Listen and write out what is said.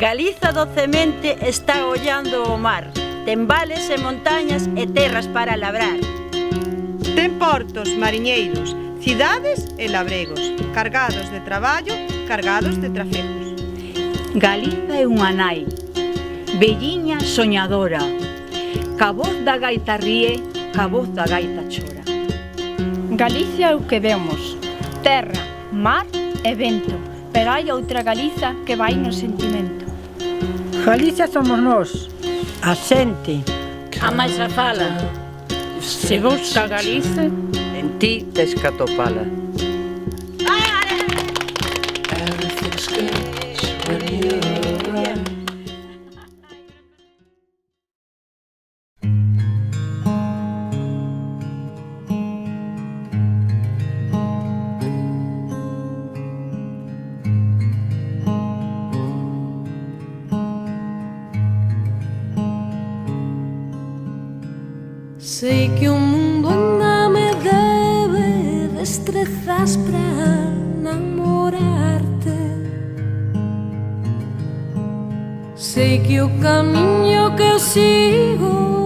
Galiza docemente está ollando o mar. Ten vales e montañas e terras para labrar. Ten portos, mariñeiros, cidades e labregos, cargados de traballo, cargados de trafegos. Galiza é unha nai, velliña soñadora, ca voz da gaita ríe, ca voz da gaita chora. Galicia é o que vemos, terra, mar e vento, pero hai outra Galiza que vai no sentimento. Galicia somos nós, a xente, A máis a fala. Se busca Galiza, En ti tes que atopala. Sei que o mundo ainda me debe destrezas para namorarte. Sei que o camiño que eu sigo